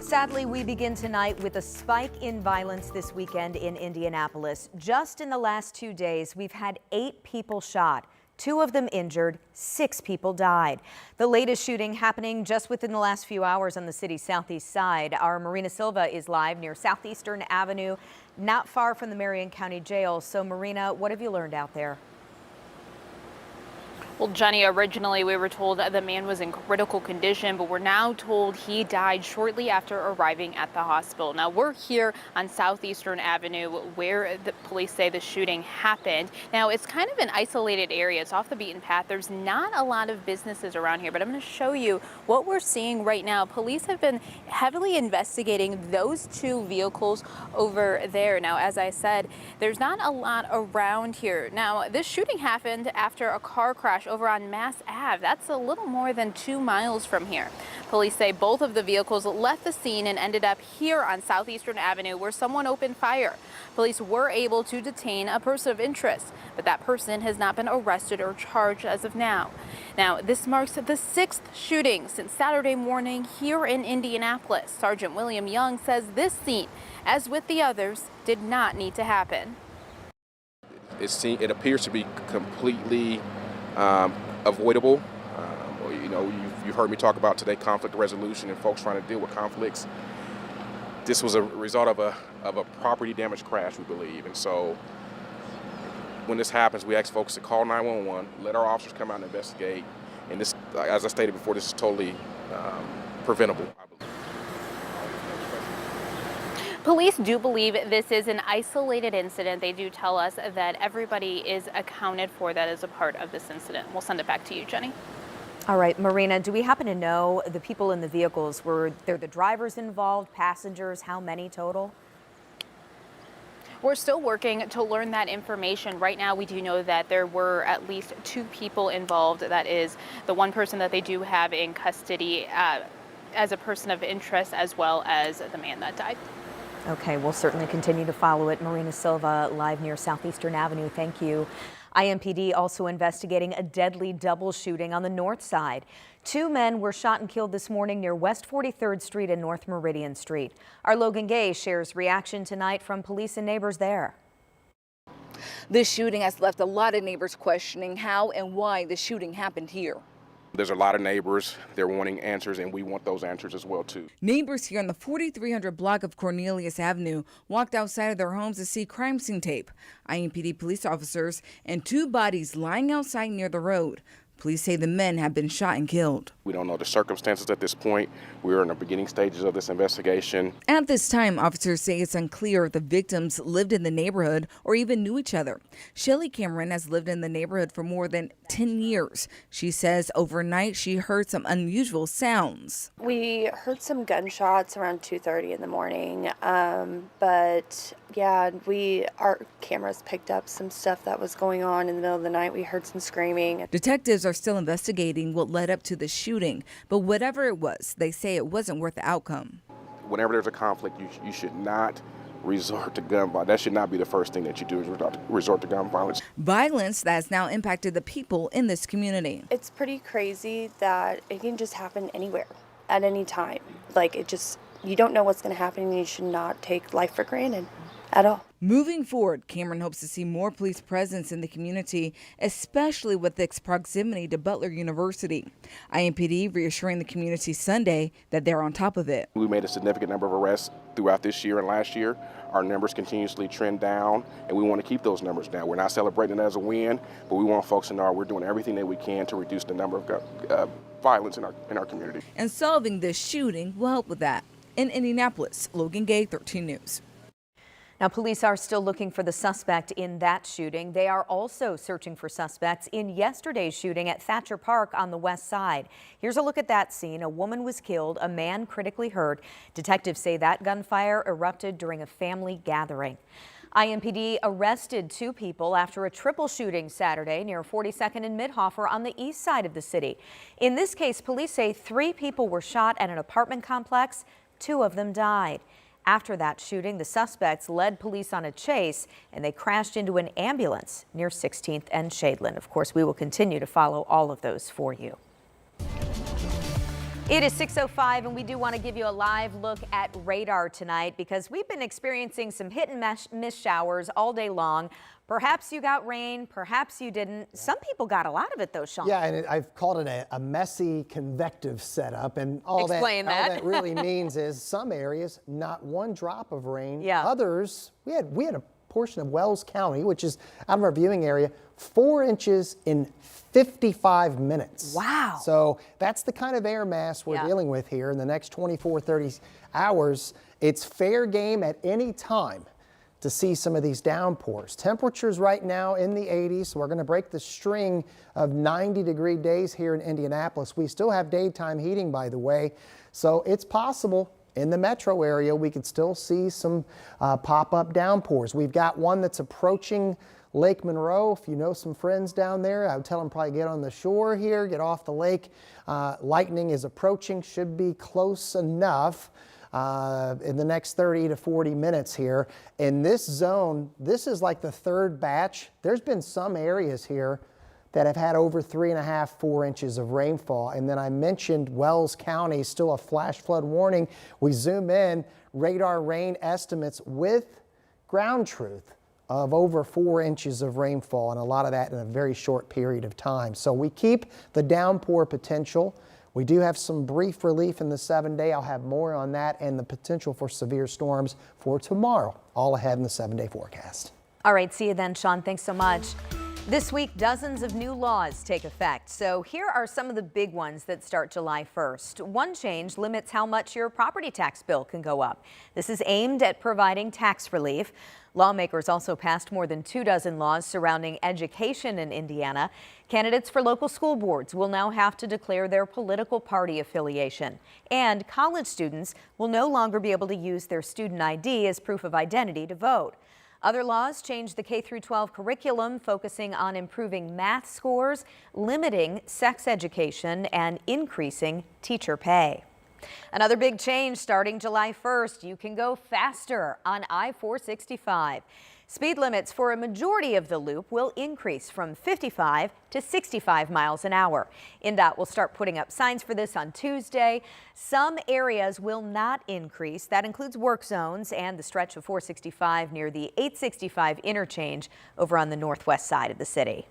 Sadly, we begin tonight with a spike in violence this weekend in Indianapolis. Just in the last 2 days, we've had 8 people shot, 2 of them injured, 6 people died. The latest shooting happening just within the last few hours on the city's southeast side. Our Marina Silva is live near Southeastern Avenue, not far from the Marion County Jail. So, Marina, what have you learned out there? Well, Jenny, originally we were told that the man was in critical condition, but we're now told he died shortly after arriving at the hospital. Now, we're here on Southeastern Avenue where the police say the shooting happened. Now, it's kind of an isolated area. It's off the beaten path. There's not a lot of businesses around here, but I'm going to show you what we're seeing right now. Police have been heavily investigating those 2 vehicles over there. Now, as I said, there's not a lot around here. Now, this shooting happened after a car crash over on Mass Ave. That's a little more than 2 miles from here. Police say both of the vehicles left the scene and ended up here on Southeastern Avenue where someone opened fire. Police were able to detain a person of interest, but that person has not been arrested or charged as of now. Now, this marks the 6th shooting since Saturday morning here in Indianapolis. Sergeant William Young says this scene, as with the others, did not need to happen. It appears to be completely avoidable. You've heard me talk about today conflict resolution and folks trying to deal with conflicts. This was a result of a property damage crash, we believe, and so when this happens, we ask folks to call 911, let our officers come out and investigate. And this, as I stated before, this is totally preventable, I believe. Police do believe this is an isolated incident. They do tell us that everybody is accounted for that is a part of this incident. We'll send it back to you, Jenny. All right, Marina, do we happen to know the people in the vehicles? Were there the drivers involved, passengers? How many total? We're still working to learn that information. Right now, we do know that there were at least 2 people involved. That is the one person that they do have in custody as a person of interest, as well as the man that died. Okay, we'll certainly continue to follow it. Marina Silva, live near Southeastern Avenue. Thank you. IMPD also investigating a deadly double shooting on the north side. 2 men were shot and killed this morning near West 43rd Street and North Meridian Street. Our Logan Gay shares reaction tonight from police and neighbors there. This shooting has left a lot of neighbors questioning how and why the shooting happened here. There's a lot of neighbors. They're wanting answers, and we want those answers as well, too. Neighbors here on the 4300 block of Cornelius Avenue walked outside of their homes to see crime scene tape. IMPD police officers and 2 bodies lying outside near the road. Police say the men have been shot and killed. We don't know the circumstances at this point. We're in the beginning stages of this investigation. At this time, officers say it's unclear if the victims lived in the neighborhood or even knew each other. Shelly Cameron has lived in the neighborhood for more than 10 years. She says overnight she heard some unusual sounds. We heard some gunshots around 2:30 in the morning, but yeah, our cameras picked up some stuff that was going on in the middle of the night. We heard some screaming. Detectives are still investigating what led up to the shooting, but whatever it was, they say it wasn't worth the outcome. Whenever there's a conflict, you should not resort to gun violence. That should not be the first thing that you do, is resort to gun violence. Violence that has now impacted the people in this community. It's pretty crazy that it can just happen anywhere, at any time. You don't know what's going to happen, and you should not take life for granted at all. Moving forward, Cameron hopes to see more police presence in the community, especially with its proximity to Butler University. IMPD reassuring the community Sunday that they're on top of it. We made a significant number of arrests throughout this year and last year. Our numbers continuously trend down, and we want to keep those numbers down. We're not celebrating it as a win, but we want folks to know we're doing everything that we can to reduce the number of violence in our community. And solving this shooting will help with that. In Indianapolis, Logan Gay, 13 News. Now, police are still looking for the suspect in that shooting. They are also searching for suspects in yesterday's shooting at Thatcher Park on the west side. Here's a look at that scene. A woman was killed, a man critically hurt. Detectives say that gunfire erupted during a family gathering. IMPD arrested 2 people after a triple shooting Saturday near 42nd and Midhofer on the east side of the city. In this case, police say 3 people were shot at an apartment complex. 2 of them died. After that shooting, the suspects led police on a chase, and they crashed into an ambulance near 16th and Shadeland. Of course, we will continue to follow all of those for you. It is 6:05 and we do want to give you a live look at radar tonight because we've been experiencing some hit and miss showers all day long. Perhaps you got rain, perhaps you didn't. Some people got a lot of it though, Sean. Yeah, and I've called it a messy convective setup, and all Explain that. all that really means is some areas, not one drop of rain. Yeah. Others, we had a portion of Wells County, which is out of our viewing area, 4 inches in 55 minutes. Wow. So that's the kind of air mass we're dealing with here in the next 24, 30 hours. It's fair game at any time to see some of these downpours. Temperatures right now in the 80s, so we're going to break the string of 90-degree days here in Indianapolis. We still have daytime heating, by the way, so it's possible in the metro area we could still see some pop-up downpours. We've got one that's approaching Lake Monroe. If you know some friends down there, I would tell them probably get on the shore here, get off the lake. Lightning is approaching, should be close enough in the next 30 to 40 minutes here. In this zone, this is like the third batch. There's been some areas here that have had over 3.5, 4 inches of rainfall. And then I mentioned Wells County, still a flash flood warning. We zoom in, radar rain estimates with ground truth of over 4 inches of rainfall, and a lot of that in a very short period of time. So we keep the downpour potential. We do have some brief relief in the 7-day. I'll have more on that and the potential for severe storms for tomorrow, all ahead in the 7-day forecast. All right, see you then, Sean. Thanks so much. This week, dozens of new laws take effect. So here are some of the big ones that start July 1st. One change limits how much your property tax bill can go up. This is aimed at providing tax relief. Lawmakers also passed more than 24 laws surrounding education in Indiana. Candidates for local school boards will now have to declare their political party affiliation. And college students will no longer be able to use their student ID as proof of identity to vote. Other laws change the K-12 curriculum, focusing on improving math scores, limiting sex education, and increasing teacher pay. Another big change starting July 1st, you can go faster on I-465. Speed limits for a majority of the loop will increase from 55 to 65 miles an hour. INDOT will start putting up signs for this on Tuesday. Some areas will not increase. That includes work zones and the stretch of 465 near the 865 interchange over on the northwest side of the city.